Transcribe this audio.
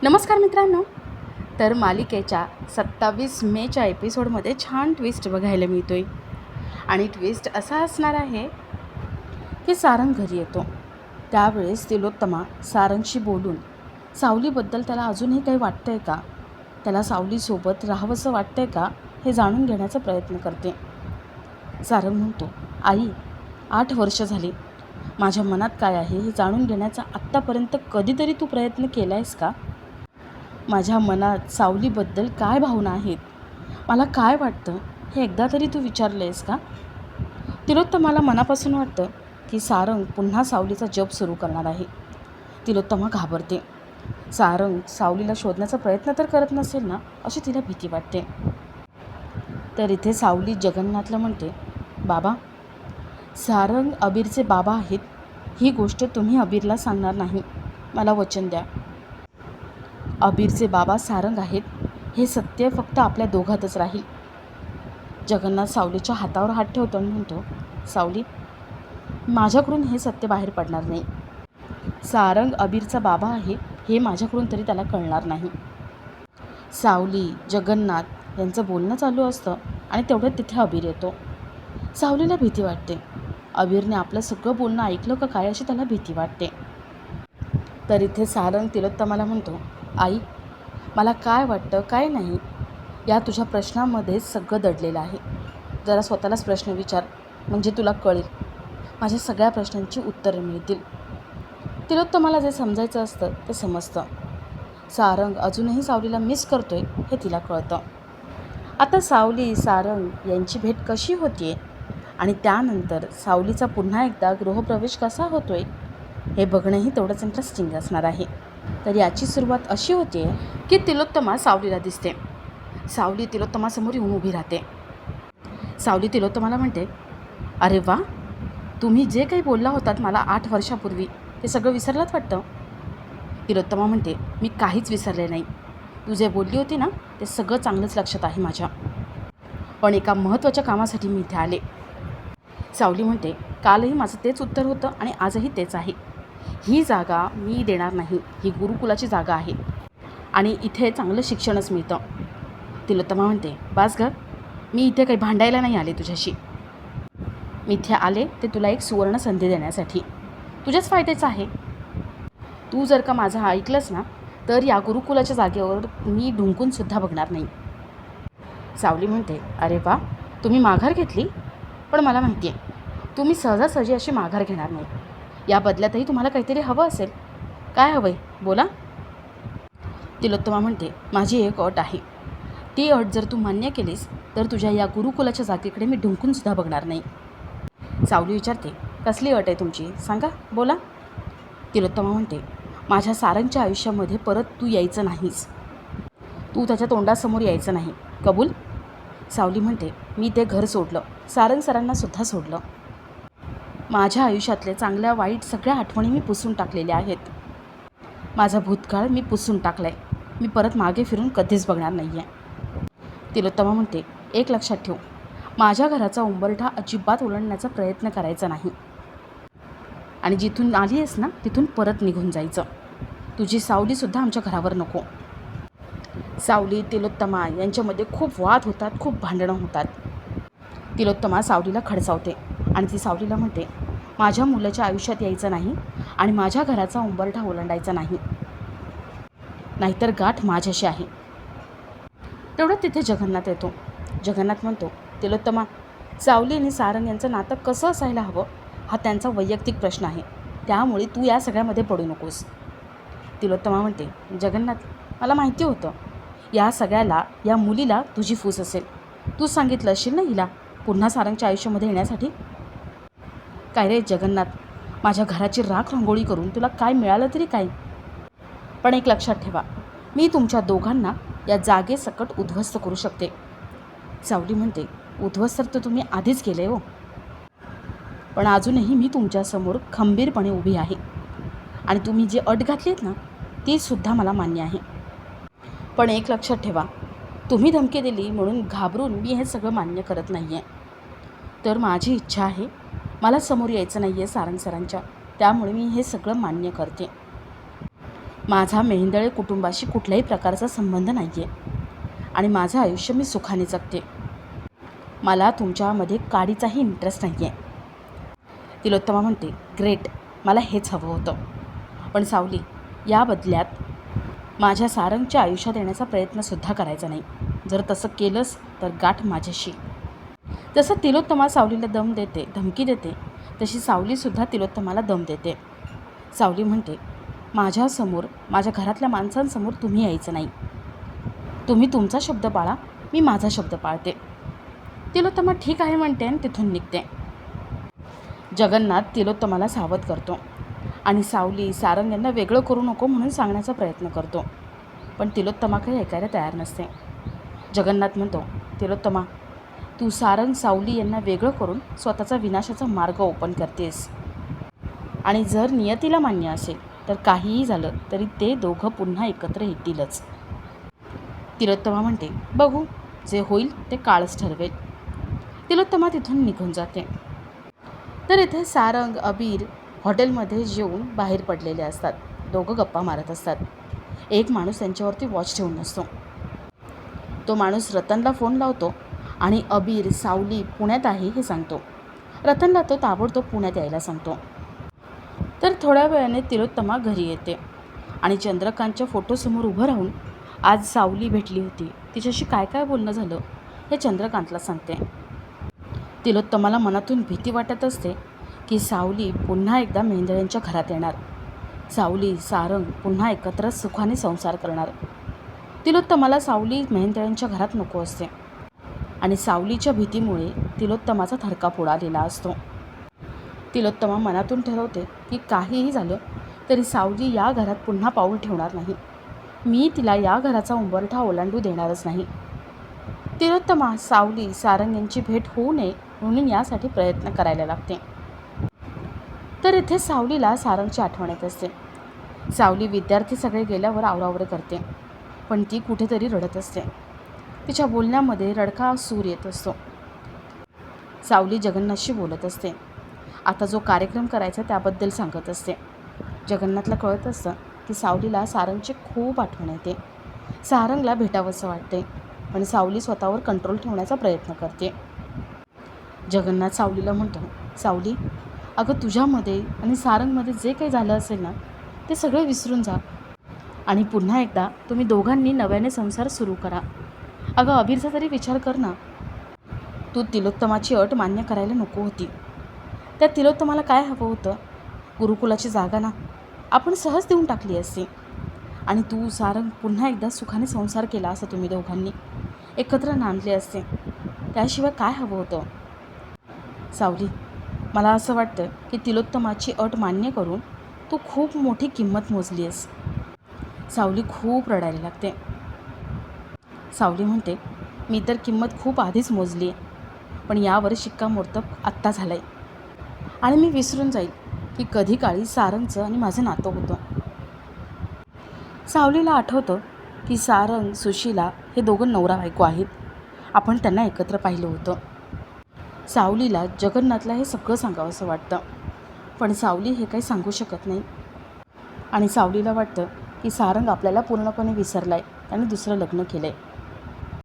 नमस्कार मित्रांनो. तर मालिकेच्या 27 मेच्या एपिसोडमध्ये छान ट्विस्ट बघायला मिळतो आहे. आणि ट्विस्ट असा असणार आहे की सारंग घरी येतो. त्यावेळेस तिलोत्तमा सारंगशी बोलून सावलीबद्दल त्याला अजूनही काही वाटतं आहे का, त्याला सावलीसोबत राहावंसं वाटतं आहे का, हे जाणून घेण्याचा प्रयत्न करते. सारंग म्हणतो, आई 8 वर्ष झाली, माझ्या मनात काय आहे हे जाणून घेण्याचा आत्तापर्यंत कधीतरी तू प्रयत्न केला आहेस का? माझ्या मनात सावलीबद्दल काय भावना आहेत, मला काय वाटतं हे एकदा तरी तू विचारलं आहेस का? तिलोत्तमाला मनापासून वाटतं की सारंग पुन्हा सावलीचा जप सुरू करणार आहे. तिलोत्तमा घाबरते. सारंग सावलीला शोधण्याचा प्रयत्न तर करत नसेल ना, अशी तिला भीती वाटते. तर इथे सावली जगन्नाथला म्हणते, बाबा, सारंग अबीरचे बाबा आहेत, ही गोष्ट तुम्ही अबीरला सांगणार नाही, मला वचन द्या. अबीरचे बाबा सारंग आहेत हे सत्य फक्त आपल्या दोघातच राहील. जगन्नाथ सावलीच्या हातावर हात ठेवतो आणि म्हणतो, सावली, माझ्याकडून हे सत्य बाहेर पडणार नाही. सारंग अबीरचा बाबा आहे हे माझ्याकडून तरी त्याला कळणार नाही. सावली जगन्नाथ यांचं बोलणं चालू असतं आणि तेवढ्यात तिथे अबीर येतो. सावलीला भीती वाटते. अबीरने आपलं सगळं बोलणं ऐकलं का काय अशी त्याला भीती वाटते. तर इथे सारंग तिलोत्तमाला म्हणतो, आई, मला काय वाटतं काय नाही या तुझ्या प्रश्नामध्ये सगळं दडलेलं आहे. जरा स्वतःलाच प्रश्न विचार, म्हणजे तुला कळेल, माझ्या सगळ्या प्रश्नांची उत्तरं मिळतील. तिलोत्तमाला जे समजायचं असतं ते समजतं. सारंग अजूनही सावलीला मिस करतोय हे तिला कळतं. आता सावली सारंग यांची भेट कशी होतीये आणि त्यानंतर सावलीचा पुन्हा एकदा गृहप्रवेश कसा होतोय हे बघणंही तेवढंच इंटरेस्टिंग असणार आहे. तर याची सुरुवात अशी होते की तिलोत्तमा सावलीला दिसते. सावली तिलोत्तमासमोर येऊन उभी राहते. सावली तिलोत्तमाला म्हणते, अरे वा, तुम्ही जे काही बोलला होतात मला 8 वर्षापूर्वी ते सगळं विसरलात वाटतं. तिलोत्तमा म्हणते, मी काहीच विसरले नाही. तू जे बोलली होती ना ते सगळं चांगलंच लक्षात आहे माझ्या, पण एका महत्त्वाच्या कामासाठी मी इथे आले. सावली म्हणते, कालही माझं तेच उत्तर होतं आणि आजही तेच आहे. ही जागा मी देणार नाही, ही गुरुकुलाची जागा आहे आणि इथे चांगलं शिक्षणच मिळतं. तिलोत्तमा म्हणते, बास ग, मी इथे काही भांडायला नाही आले तुझ्याशी. मी इथे आले ते तुला एक सुवर्ण संधी देण्यासाठी, तुझ्याच फायद्याचं आहे. तू जर का माझं ऐकलंस ना तर या गुरुकुलाच्या जागेवर मी ढुंकूनसुद्धा बघणार नाही. सावली म्हणते, अरे वा, तुम्ही माघार घेतली, पण मला माहिती आहे तुम्ही सहजासहजी अशी माघार घेणार नाही. या बदल्यातही तुम्हाला काहीतरी हवं असेल. काय हवं आहे बोला. तिलोत्तमा म्हणते, माझी एक अट आहे. ती अट जर तू मान्य केलीस तर तुझ्या या गुरुकुलाच्या जागेकडे मी ढुंकूनसुद्धा बघणार नाही. सावली विचारते, कसली अट आहे तुमची, सांगा बोला. तिलोत्तमा म्हणते, माझ्या सारंगच्या आयुष्यामध्ये परत तू यायचं नाहीस. तू त्याच्या तोंडासमोर यायचं नाही, कबूल. सावली म्हणते, मी ते घर सोडलं, सारंग सरांनासुद्धा सोडलं. माझ्या आयुष्यातले चांगल्या वाईट सगळ्या आठवणी मी पुसून टाकलेल्या आहेत. माझा भूतकाळ मी पुसून टाकला आहे. मी परत मागे फिरून कधीच बघणार नाही आहे. तिलोत्तमा म्हणते, एक लक्षात ठेव, माझ्या घराचा उंबरठा अजिबात ओलांडण्याचा प्रयत्न करायचा नाही आणि जिथून आली आहेस ना तिथून परत निघून जायचं. तुझी सावलीसुद्धा आमच्या घरावर नको. सावली तिलोत्तमा यांच्यामध्ये खूप वाद होतात, खूप भांडणं होतात. तिलोत्तमा सावलीला खडसावते आणि ती सावलीला म्हणते, माझ्या मुलाच्या आयुष्यात यायचं नाही आणि माझ्या घराचा उंबरठा ओलांडायचा नाही, नाहीतर गाठ माझ्याशी आहे. तेवढं तिथे जगन्नाथ येतो. जगन्नाथ म्हणतो, तिलोत्तमा, सावली आणि सारंग यांचं नातं कसं असायला हवं हा त्यांचा वैयक्तिक प्रश्न आहे, त्यामुळे तू या सगळ्यामध्ये पडू नकोस. तिलोत्तमा म्हणते, जगन्नाथ, मला माहिती होतं या सगळ्याला या मुलीला तुझी फूस असेल. तू सांगितलं असेल ना हिला पुन्हा सारंगच्या आयुष्यामध्ये येण्यासाठी. काय रे जगन्नाथ, माझ्या घराची राख रांगोळी करून तुला काय मिळालं तरी काय, पण एक लक्षात ठेवा, मी तुमच्या दोघांना या जागेसकट उद्ध्वस्त करू शकते. सावली म्हणते, उद्ध्वस्त तर तुम्ही आधीच केले हो, पण अजूनही मी तुमच्यासमोर खंबीरपणे उभी आहे आणि तुम्ही जी अट घातली आहेत ना तीसुद्धा मला मान्य आहे. पण एक लक्षात ठेवा, तुम्ही धमकी दिली म्हणून घाबरून मी हे सगळं मान्य करत नाही आहे. तर माझी इच्छा आहे, मला समोर यायचं नाही आहे सारंग सरांच्या, त्यामुळे मी हे सगळं मान्य करते. माझा मेहेंदळे कुटुंबाशी कुठल्याही प्रकारचा संबंध नाही आहे आणि माझं आयुष्य मी सुखाने जगते. मला तुमच्यामध्ये काडीचाही इंटरेस्ट नाही आहे. तिलोत्तमा म्हणते, ग्रेट, मला हेच हवं होतं. पण सावली, या बदल्यात माझ्या सारंगच्या आयुष्यात येण्याचा प्रयत्नसुद्धा करायचा नाही. जर तसं केलंस तर गाठ माझ्याशी. जसं तिलोत्तमा सावलीला दम देते, धमकी देते, तशी सावलीसुद्धा तिलोत्तमाला दम देते. सावली म्हणते, माझ्यासमोर, माझ्या घरातल्या माणसांसमोर तुम्ही यायचं नाही. तुम्ही तुमचा शब्द पाळा, मी माझा शब्द पाळते. तिलोत्तमा ठीक आहे म्हणते आणि तिथून निघते. जगन्नाथ तिलोत्तमाला सावध करतो आणि सावली सारंग यांना वेगळं करू नको म्हणून सांगण्याचा प्रयत्न करतो. पण तिलोत्तमा काही ऐकायला तयार नसते. जगन्नाथ म्हणतो, तिलोत्तमा, तू सारंग सावली यांना वेगळं करून स्वतःचा विनाशाचा मार्ग ओपन करतेस. आणि जर नियतीला मान्य असेल तर काहीही झालं तरी ते दोघं पुन्हा एकत्र येतीलच. तिलोत्तमा म्हणते, बघू, जे होईल ते काळच ठरवेल. तिलोत्तमा तिथून निघून जाते. तर इथे सारंग, अबीर हॉटेलमध्ये जेवून बाहेर पडलेले असतात. दोघं गप्पा मारत असतात. एक माणूस त्यांच्यावरती वॉच ठेवून असतो. तो माणूस रतनला फोन लावतो आणि अबीर, सावली पुण्यात आहे हे सांगतो. रतनला तो ताबडतोब पुण्यात यायला सांगतो. तर थोड्या वेळाने तिलोत्तमा घरी येते आणि चंद्रकांतच्या फोटोसमोर उभं राहून आज सावली भेटली होती, तिच्याशी काय काय बोलणं झालं हे चंद्रकांतला सांगते. तिलोत्तमाला मनातून भीती वाटत असते की सावली पुन्हा एकदा मेहेंदळ्यांच्या घरात येणार. सावली, सारंग पुन्हा एकत्र सुखाने संसार करणार. तिलोत्तमाला सावली मेहेंदळ्यांच्या घरात नको असते आणि सावलीच्या भीतीमुळे तिलोत्तमाचा थरकाप उडालेला असतो. तिलोत्तमा मनातून ठरवते की काहीही झालं तरी सावली या घरात पुन्हा पाऊल ठेवणार नाही. मी तिला या घराचा उंबरठा ओलांडू देणारच नाही. तिलोत्तमा, सावली, सारंग यांची भेट होऊ नये म्हणून यासाठी प्रयत्न करायला लागते. तर इथे सावलीला सारंगची आठवण येत असते. सावली विद्यार्थी सगळे गेल्यावर आवरावरे करते, पण ती कुठेतरी रडत असते. तिच्या बोलण्यामध्ये रडका सूर येत असतो. सावली जगन्नाथशी बोलत असते. आता जो कार्यक्रम करायचा त्याबद्दल सांगत असते. जगन्नाथला कळत असतं की सावलीला सारंगची खूप आठवण येते. सारंगला भेटावंसं वाटते, पण सावली स्वतःवर कंट्रोल ठेवण्याचा प्रयत्न करते. जगन्नाथ सावलीला म्हणतो, सावली, अगं तुझ्यामध्ये आणि सारंगमध्ये जे काही झालं असेल ना ते सगळं विसरून जा आणि पुन्हा एकदा तुम्ही दोघांनी नव्याने संसार सुरू करा. अगं अबीरचा तरी विचार कर ना. तू तिलोत्तमाची अट मान्य करायला नको होती. त्या तिलोत्तमाला काय हवं होतं? गुरुकुलाची जागा ना, आपण सहज देऊन टाकली असती आणि तू सारंग पुन्हा एकदा सुखाने संसार केला असता. तुम्ही दोघांनी एकत्र नांदले असते. त्याशिवाय काय हवं होतं? सावली, मला असं वाटतं की तिलोत्तमाची अट मान्य करून तू खूप मोठी किंमत मोजली आहेस. सावली खूप रडायला लागते. सावली म्हणते, मी तर किंमत खूप आधीच मोजली आहे, पण यावर शिक्कामोर्तब आत्ता झालं आहे आणि मी विसरून जाईल की कधी काळी सारंगचं आणि माझं नातं होतं. सावलीला आठवतं की सारंग, सुशीला हे दोघं नवरा बायको आहेत. आपण त्यांना एकत्र पाहिलं होतं. सावलीला जगन्नाथला हे सगळं सांगावंसं वाटतं, पण सावली हे काही सांगू शकत नाही. आणि सावलीला वाटतं की सारंग आपल्याला पूर्णपणे विसरला आहे, त्याने दुसरं लग्न केलं आहे.